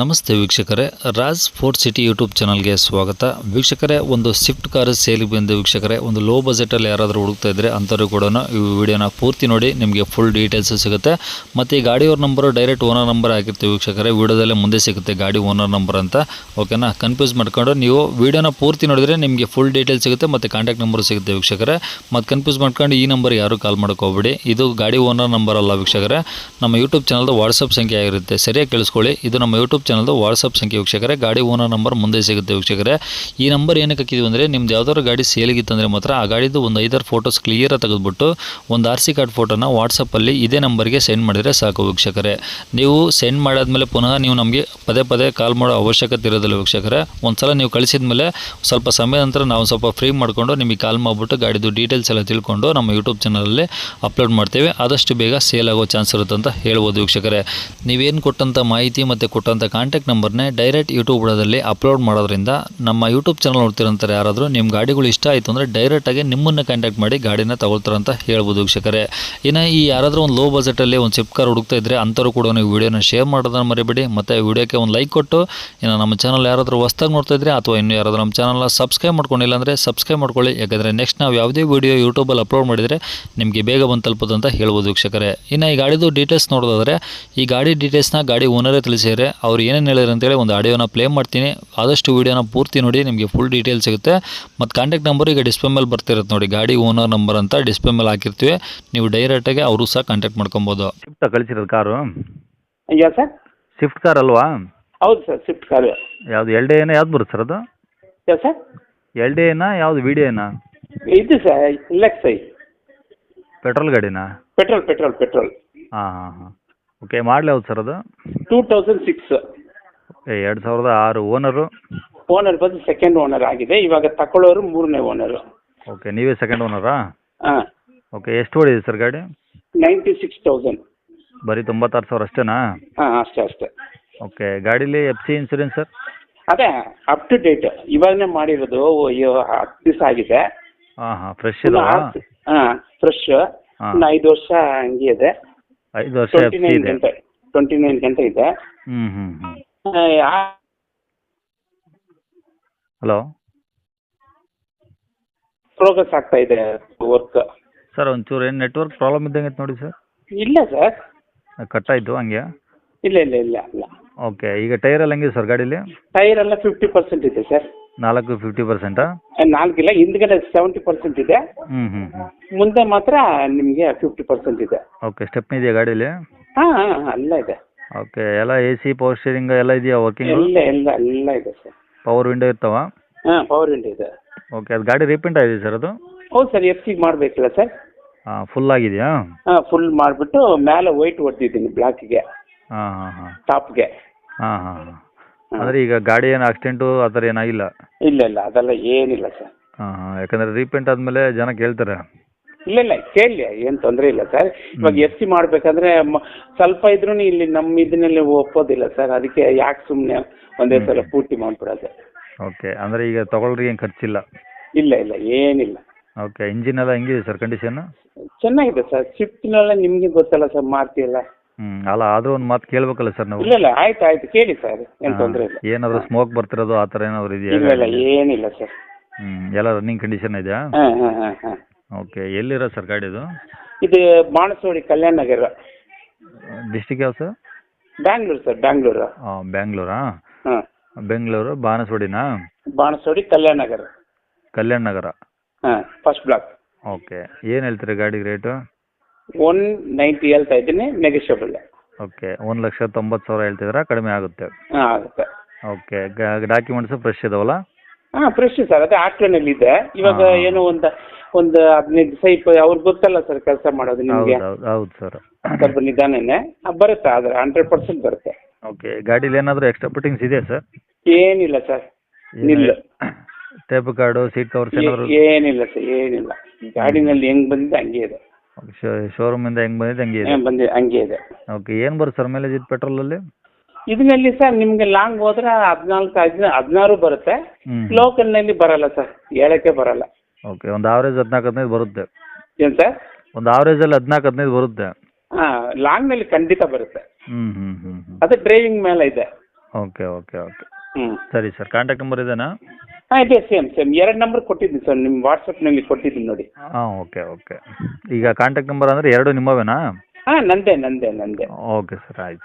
ನಮಸ್ತೆ ವೀಕ್ಷಕರೇ, Raj fort city YouTube ಚಾನಲ್ಗೆ ಸ್ವಾಗತ. ವೀಕ್ಷಕರೇ, ಒಂದು ಸ್ವಿಫ್ಟ್ ಕಾರ್ ಸೇಲಿಗೆ ಬಂದು ವೀಕ್ಷಕರೇ, ಒಂದು ಲೋ ಬಜೆಟಲ್ಲಿ ಯಾರಾದರೂ ಹುಡುಕ್ತಾ ಇದ್ದರೆ ಅಂಥವ್ರು ಕೂಡ ಈ ವಿಡಿಯೋನ ಪೂರ್ತಿ ನೋಡಿ, ನಿಮಗೆ ಫುಲ್ ಡೀಟೇಲ್ಸ್ ಸಿಗುತ್ತೆ. ಮತ್ತು ಈ ಗಾಡಿಯವ್ರ ನಂಬರು ಡೈರೆಕ್ಟ್ ಓನರ್ ನಂಬರ್ ಆಗಿರ್ತೀವಿ ವೀಕ್ಷಕರೇ, ವಿಡಿಯೋದಲ್ಲೇ ಮುಂದೆ ಸಿಗುತ್ತೆ ಗಾಡಿ ಓನರ್ ನಂಬರ್ ಅಂತ. ಓಕೆನಾ, ಕನ್ಫ್ಯೂಸ್ ಮಾಡ್ಕೊಂಡು ನೀವು ವಿಡಿಯೋನ ಪೂರ್ತಿ ನೋಡಿದರೆ ನಿಮಗೆ ಫುಲ್ ಡೀಟೇಲ್ಸ್ ಸಿಗುತ್ತೆ ಮತ್ತು ಕಾಂಟ್ಯಾಕ್ಟ್ ನಂಬರ್ ಸಿಗುತ್ತೆ ವೀಕ್ಷಕರೇ. ಮತ್ತು ಕನ್ಫ್ಯೂಸ್ ಮಾಡ್ಕೊಂಡು ಈ ನಂಬರ್ ಯಾರು ಕಾಲ್ ಮಾಡೋಕ್ಕೋಗ್ಬೇಡಿ, ಇದು ಗಾಡಿ ಓನರ್ ನಂಬರ್ ಅಲ್ಲ ವೀಕ್ಷಕರೇ, ನಮ್ಮ ಯೂಟ್ಯೂಬ್ ಚಾನಲ್ದು ವಾಟ್ಸಪ್ ಸಂಖ್ಯೆ ಆಗಿರುತ್ತೆ. ಸರಿಯಾಗಿ ಕೇಳಿಸ್ಕೊಳ್ಳಿ, ಇದು ನಮ್ಮ ಯೂಟ್ಯೂಬ್ ಚಾನಲ್ದು ವಾಟ್ಸಪ್ ಸಂಖ್ಯೆ ವೀಕ್ಷಕರೇ. ಗಾಡಿ ಓನರ್ ನಂಬರ್ ಮುಂದೆ ಸಿಗುತ್ತೆ ವೀಕ್ಷಕರೇ. ಈ ನಂಬರ್ ಏನಕ್ಕೆ ಹಾಕಿದ್ವಿ ಅಂದರೆ, ನಿಮ್ದು ಯಾವ್ದಾದ್ರು ಗಾಡಿ ಸೇಲಿಗಿತ್ತಂದರೆ ಮಾತ್ರ ಆ ಗಾಡಿದು ಒಂದು 5-6 ಫೋಟೋಸ್ ಕ್ಲಿಯರಾಗಿ ತೆಗೆದುಬಿಟ್ಟು ಒಂದು RC ಕಾರ್ಡ್ ಫೋಟೋನ ವಾಟ್ಸಪ್ಪಲ್ಲಿ ಇದೇ ನಂಬರ್ಗೆ ಸೆಂಡ್ ಮಾಡಿದರೆ ಸಾಕು ವೀಕ್ಷಕರೇ. ನೀವು ಸೆಂಡ್ ಮಾಡಾದ್ಮೇಲೆ ಪುನಃ ನೀವು ನಮಗೆ ಪದೇ ಪದೇ ಕಾಲ್ ಮಾಡೋ ಅವಶ್ಯಕತೆ ಇರೋದಿಲ್ಲ ವೀಕ್ಷಕರೇ. ಒಂದು ಸಲ ನೀವು ಕಳಿಸಿದ ಮೇಲೆ ಸ್ವಲ್ಪ ಸಮಯ ನಂತರ ನಾವು ಸ್ವಲ್ಪ ಫ್ರೀ ಮಾಡಿಕೊಂಡು ನಿಮಗೆ ಕಾಲ್ ಮಾಡಿಬಿಟ್ಟು ಗಾಡಿದು ಡೀಟೇಲ್ಸ್ ಎಲ್ಲ ತಿಳ್ಕೊಂಡು ನಮ್ಮ ಯೂಟ್ಯೂಬ್ ಚಾನಲಲ್ಲಿ ಅಪ್ಲೋಡ್ ಮಾಡ್ತೇವೆ. ಆದಷ್ಟು ಬೇಗ ಸೇಲ್ ಆಗೋ ಚಾನ್ಸ್ ಇರುತ್ತೆ ಅಂತ ಹೇಳ್ಬೋದು ವೀಕ್ಷಕರೇ. ನೀವೇನು ಕೊಟ್ಟಂಥ ಮಾಹಿತಿ ಮತ್ತು ಕೊಟ್ಟಂಥ ಕಾಂಟ್ಯಾಕ್ಟ್ ನಂಬರ್ನೇ ಡೈರೆಕ್ಟ್ ಯೂಟ್ಯೂಬ್ ಬುಡದಲ್ಲಿ ಅಪ್ಲೋಡ್ ಮಾಡೋದ್ರಿಂದ ನಮ್ಮ ಯೂಟ್ಯೂಬ್ ಚಾನಲ್ ನೋಡ್ತಿರಂತಾರೆ ಯಾರಾದರೂ ನಿಮ್ಮ ಗಾಡಿಗಳು ಇಷ್ಟ ಆಯಿತು ಅಂದರೆ ಡೈರೆಕ್ಟಾಗಿ ನಿಮ್ಮನ್ನು ಕಾಂಟ್ಯಾಕ್ಟ್ ಮಾಡಿ ಗಾಡಿನ ತಗೊಳ್ತಾರೆ ಅಂತ ಹೇಳ್ಬೋದು ವೀಕ್ಷಕರೇ. ಇನ್ನು ಈ ಯಾರಾದರೂ ಒಂದು ಲೋ ಬಜೆಟಲ್ಲಿ ಒಂದು ಸ್ವಿಫ್ಟ್ ಕಾರ್ ಹುಡುಕ್ತಾ ಇದ್ದರೆ ಅಂಥವ್ರು ಕೂಡ ನೀವು ವೀಡಿಯೋನ ಶೇರ್ ಮಾಡೋದನ್ನು ಮರಿಬೇಡಿ. ಮತ್ತು ವೀಡಿಯೋಕ್ಕೆ ಒಂದು ಲೈಕ್ ಕೊಟ್ಟು, ಇನ್ನು ನಮ್ಮ ಚಾನಲ್ ಯಾರಾದರೂ ಹೊಸ್ದಾಗಿ ನೋಡ್ತಾ ಇದ್ದರೆ ಅಥವಾ ಇನ್ನೂ ಯಾರಾದರೂ ನಮ್ಮ ಚಾನಲ್ನ ಸಬ್ಸ್ಕ್ರೈಬ್ ಮಾಡ್ಕೊಂಡಿಲ್ಲ ಅಂದರೆ ಸಬ್ಸ್ಕ್ರೈಬ್ ಮಾಡ್ಕೊಳ್ಳಿ. ಯಾಕಂದರೆ ನೆಕ್ಸ್ಟ್ ನಾವು ಯಾವುದೇ ವೀಡಿಯೋ ಯೂಟ್ಯೂಬಲ್ಲಿ ಅಪ್ಲೋಡ್ ಮಾಡಿದರೆ ನಿಮಗೆ ಬೇಗ ಬಂದು ತಲುಪೋದು ಅಂತ ಹೇಳ್ಬೋದು ವೀಕ್ಷಕರೇ. ಇನ್ನು ಈ ಗಾಡಿದು ಡೀಟೇಲ್ಸ್ ನೋಡೋದಾದರೆ, ಈ ಗಾಡಿ ಡೀಟೇಲ್ಸ್ನ ಗಾಡಿ ಓನರೇ ತಿಳಿಸಿದರೆ ಅವ್ರು ಏನೇನು ಹೇಳಿದ್ರು ಅಂತೇಳಿ ಒಂದು ಆಡಿಯೋನ ಪ್ಲೇ ಮಾಡ್ತೀನಿ. ಆದಷ್ಟು ವೀಡಿಯೋನ ಪೂರ್ತಿ ನೋಡಿ, ನಿಮಗೆ ಫುಲ್ ಡೀಟೇಲ್ಸ್ ಸಿಗುತ್ತೆ. ಮತ್ತು ಕಾಂಟ್ಯಾಕ್ಟ್ ನಂಬರ್ ಈಗ ಡಿಸ್ಪ್ಲೇ ಮೇಲೆ ಬರ್ತಿರುತ್ತೆ ನೋಡಿ, ಗಾಡಿ ಓನರ್ ನಂಬರ್ ಅಂತ ಡಿಸ್ಪ್ಲೇ ಮೇಲೆ ಹಾಕಿರ್ತೀವಿ. ನೀವು ಡೈರೆಕ್ಟಾಗಿ ಅವರು ಸಹ ಕಾಂಟ್ಯಾಕ್ಟ್ ಮಾಡ್ಕೊಬೋದು. ಸ್ವಿಫ್ಟ್ ಕಳಿಸಿರೋದು car? Yeah sir? Swift car ಅಲ್ವಾ? ಹೌದು ಸರ್, ಸ್ವಿಫ್ಟ್ ಕಾರ್. ಯಾವುದು LD ಏನೋ ಯಾವ್ದು ಬರುತ್ತೆ ಸರ್ ಅದು? ಯಾ ಸರ್? LD ಏನಾ ಯಾವುದು VD ಇದು ಸರ್ LXi ಪೆಟ್ರೋಲ್ ಗಾಡಿನಾ? ಪೆಟ್ರೋಲ್. ಹಾಂ. ಓಕೆ, ಮಾಡಲಿ ಯಾವ್ದು ಸರ್ ಅದು? 2006. 2006. ಓನರ್ ಬಂದು ಸೆಕೆಂಡ್ ಓನರ್ ಆಗಿದೆ. ಇವಾಗ ತಗೊಳ್ಳೋರು 3ನೇ ಓನರು. ಓಕೆ, ನೀವೇ ಸೆಕೆಂಡ್ ಓನರಾ? ಹಾಂ. ಓಕೆ, ಎಷ್ಟು ಓಡಿದೆ ಸರ್ ಗಾಡಿ? 96,000. ಬರೀ 96,000 ಅಷ್ಟೇನಾ? ಹಾಂ, ಅಷ್ಟೇ. ಓಕೆ, ಗಾಡೀಲಿ FC ಇನ್ಸೂರೆನ್ಸ್ ಸರ್? ಅದೇ ಅಪ್ ಟು ಡೇಟ್, ಇವಾಗನೇ ಮಾಡಿರೋದು. 10 ದಿವಸ ಆಗಿದೆ. ಹಾಂ, ಫ್ರೆಶ್ ಇದಾವ? ಹಾಂ, ಫ್ರೆಶ್. ಇನ್ನು 5 ವರ್ಷ ಹಂಗೆ ಇದೆ. 5 ವರ್ಷ FC 29 ಇದೆ. ಗಂಟೆ 29 ಗಂಟೆ ಇದೆ. ಹಲೋ ಪ್ರೋಗ್ರೆಸ್ ಆಗ್ತಾ ಇದೆ ವರ್ಕ್. ಸರ್, ಒಂಚೂರು ಏನು ನೆಟ್ವರ್ಕ್ ಪ್ರಾಬ್ಲಮ್ ಇದ್ದಂಗೆ ನೋಡಿ ಸರ್. ಇಲ್ಲ ಸರ್, ಕಟ್ಟಾಯಿತು ಹಂಗೆ? ಇಲ್ಲ. ಓಕೆ, ಈಗ ಟೈರ್ ಎಲ್ಲ ಹೆಂಗಿದೆ ಸರ್ ಗಾಡೀಲಿ? ಟೈರ್ ಎಲ್ಲ 50% ಇದೆ ಸರ್. 50%? 4 ಇಲ್ಲ, ಹಿಂದ್ಗಡೆ 70% ಇದೆ. ಮುಂದೆ ಮಾತ್ರ ನಿಮಗೆ 50% ಇದೆ. ಓಕೆ, ಸ್ಟೆಪ್ನಿ ಇದೆಯಾ ಗಾಡೀಲಿ? ಹಾಂ, ಎಲ್ಲ ಇದೆ. ಓಕೆ, ಎಲ್ಲ AC ಪವರ್ ಸ್ಟೀರಿಂಗ್ ಎಲ್ಲ ಇದೆಯಾ ವರ್ಕಿಂಗ್? ಎಲ್ಲ ಇದೆ ಸರ್. ಪವರ್ ವಿಂಡೋ ಇರ್ತಾವ? ಹಾಂ, ಪವರ್ ವಿಂಡೋ ಇದೆ. ಓಕೆ, ಅದು ಗಾಡಿ ರೀಪೇಂಟ್ ಆಗಿದೆ ಸರ್ ಅದು? ಹೌದು ಸರ್, FC ಮಾಡಬೇಕಿಲ್ಲ ಸರ್. ಹಾಂ, ಫುಲ್ ಆಗಿದೆಯಾ? ಹಾಂ, ಫುಲ್ ಮಾಡಿಬಿಟ್ಟು ಮೇಲೆ ವೈಟ್ ಹೊಡೆದಿದ್ದೀನಿ ಬ್ಲ್ಯಾಕಿಗೆ. ಹಾಂ. ಟಾಪ್ಗೆ. ಹಾಂ. ಅಂದರೆ ಈಗ ಗಾಡಿ ಏನು ಆಕ್ಸಿಡೆಂಟು ಆ ಥರ ಏನಾಗಿಲ್ಲ? ಇಲ್ಲ, ಅದೆಲ್ಲ ಏನಿಲ್ಲ ಸರ್. ಹಾಂ. ಯಾಕಂದರೆ ರೀಪೇಂಟ್ ಆದಮೇಲೆ ಜನ ಕೇಳ್ತಾರೆ. ಇಲ್ಲ ಕೇಳಿ, ಏನು ತೊಂದರೆ ಇಲ್ಲ ಸರ್. ಇವಾಗ FC ಮಾಡಬೇಕಂದ್ರೆ ಸ್ವಲ್ಪ ಇದ್ರೂ ಇಲ್ಲಿ ನಮ್ಮ ಇದನ್ನಲ್ಲಿ ಒಪ್ಪೋದಿಲ್ಲ ಸರ್. ಅದಕ್ಕೆ ಯಾಕೆ ಸುಮ್ಮನೆ ಒಂದೇ ಸಲ ಪೂರ್ತಿ ಮಾಡಿಬಿಡೋದು. ಓಕೆ, ಅಂದರೆ ಈಗ ತೊಗೊಳ್ರಿಗೆ ಏನು ಖರ್ಚಿಲ್ಲ? ಇಲ್ಲ, ಏನಿಲ್ಲ. ಓಕೆ, ಇಂಜಿನ್ ಎಲ್ಲ ಹೆಂಗಿದೆ ಸರ್ ಕಂಡೀಷನ್? ಚೆನ್ನಾಗಿದೆ ಸರ್. ಸ್ವಿಫ್ಟ್ನೆಲ್ಲ ನಿಮಗೆ ಗೊತ್ತಲ್ಲ ಸರ್, ಮಾರ್ತಿಯಲ್ಲ. ಅಲ್ಲ, ಆದರೂ ಒಂದು ಮಾತು ಕೇಳಬೇಕಲ್ಲ ಸರ್ ನಾವು? ಇಲ್ಲ, ಆಯ್ತು ಕೇಳಿ ಸರ್, ಏನು ತೊಂದರೆ ಇಲ್ಲ. ಏನಾದರೂ ಸ್ಮೋಕ್ ಬರ್ತಿರೋದು ಆ ಥರ ಏನಾದರೂ ಇದೆಯಾ? ಇಲ್ಲ, ಏನಿಲ್ಲ ಸರ್. ಎಲ್ಲ ರನ್ನಿಂಗ್ ಕಂಡೀಷನ್ ಇದೆಯಾ? ಹಾಂ. ಓಕೆ, ಎಲ್ಲಿರೋ ಸರ್ ಗಾಡಿದು? ಇದು ಬಾಣಸವಾಡಿ, ಕಲ್ಯಾಣ ನಗರ. ಡಿಸ್ಟಿಕ್ ಯಾವ ಸರ್? ಬ್ಯಾಂಗ್ಳೂರು ಸರ್, ಬ್ಯಾಂಗ್ಳೂರು. ಬ್ಯಾಂಗ್ಳೂರಾ? ಹಾಂ, ಬೆಂಗಳೂರು ಬಾಣಸವಾಡಿನಾ? ಬಾಣಸವಾಡಿ, ಕಲ್ಯಾಣ ನಗರ. ಹಾಂ, ಫಸ್ಟ್ ಬ್ಲಾಕ್. ಓಕೆ, ಏನು ಹೇಳ್ತೀರಿ ಗಾಡಿಗೆ ರೇಟು? 190 ಹೇಳ್ತಾ ಇದ್ದೀನಿ, ನೆಗೋಷಿಯಬಲ್. ಓಕೆ, 1,90,000 ಹೇಳ್ತಿದ್ದೀರಾ? ಕಡಿಮೆ ಆಗುತ್ತೆ? ಹಾಂ, ಆಗುತ್ತೆ. ಓಕೆ, ಡಾಕ್ಯುಮೆಂಟ್ಸು ಫ್ರೆಶ್ ಇದಾವಲ್ಲ? ಹಾಂ, ಫ್ರೆಶ್ ಸರ್. ಅದೇ ಆಕ್ಟ್ರಲ್ಲಿ ಇದೆ. ಇವಾಗ ಏನೋ ಒಂದು 15 ದಿವಸ ಅವ್ರಿಗೆ ಗೊತ್ತಲ್ಲ ಸರ್ ಕೆಲಸ ಮಾಡೋದು ನಿಮಗೆ. ಹೌದು ಸರ್. ಸ್ವಲ್ಪ ನಿಧಾನನೇ ಬರುತ್ತೆ, ಆದರೆ 100% ಬರುತ್ತೆ. ಓಕೆ, ಗಾಡೀಲಿ ಏನಾದರೂ ಎಕ್ಸ್ಟ್ರಾ ಫಿಟ್ಟಿಂಗ್ಸ್ ಇದೆಯಾ ಸರ್? ಏನಿಲ್ಲ ಸರ್, ನಿಲ್ಲ. ಟೇಪ್ ಕಾರ್ಡು, ಸೀಟ್ ಕವರ್ಸ್ ಏನಾದರೂ? ಏನಿಲ್ಲ ಸರ್, ಏನಿಲ್ಲ. ಗಾಡಿನಲ್ಲಿ ಹೆಂಗೆ ಬಂದಿದೆ ಹಂಗೆ ಇದೆ. ಶೋರೂಮಿಂದ ಹೆಂಗೆ ಬಂದಿದೆ ಹಂಗೆ ಇದೆ. ಓಕೆ, ಏನು ಬರುತ್ತೆ ಸರ್ ಮೈಲೇಜ್ ಇದು ಪೆಟ್ರೋಲಲ್ಲಿ? ಇದರಲ್ಲಿ ಸರ್ ನಿಮಗೆ ಲಾಂಗ್ ಹೋದ್ರೆ 16 ಬರುತ್ತೆ. ಲೋಕಲ್ನಲ್ಲಿ ಬರಲ್ಲ ಸರ್, ಹೇಳಕ್ಕೆ ಬರಲ್ಲ. ಓಕೆ, ಒಂದು ಆವ್ರೇಜ್ 14-15 ಬರುತ್ತೆ. ಏನು ಸರ್? ಒಂದು ಆವ್ರೇಜಲ್ಲಿ 14-15 ಬರುತ್ತೆ. ಲಾಂಗ್ನಲ್ಲಿ ಖಂಡಿತ ಬರುತ್ತೆ. ಹ್ಞೂ. ಅದು ಡ್ರೈವಿಂಗ್ ಮೇಲೆ ಇದೆ. ಓಕೆ ಓಕೆ ಓಕೆ ಹ್ಞೂ ಸರಿ ಸರ್ ಕಾಂಟ್ಯಾಕ್ಟ್ ನಂಬರ್ ಇದೇನಾ? ಹಾಂ ಇದೆ ಸೇಮ್ 2 ನಂಬರ್ ಕೊಟ್ಟಿದ್ದೀನಿ ಸರ್, ನಿಮ್ಮ ವಾಟ್ಸಪ್ನಲ್ಲಿ ಕೊಟ್ಟಿದ್ದೀನಿ ನೋಡಿ. ಹಾಂ ಓಕೆ ಓಕೆ ಈಗ ಕಾಂಟ್ಯಾಕ್ಟ್ ನಂಬರ್ ಅಂದರೆ ಎರಡು ನಿಮ್ಮವೇನಾ? ಹಾಂ ನಂದೇ. ಓಕೆ ಸರ್ ಆಯ್ತು.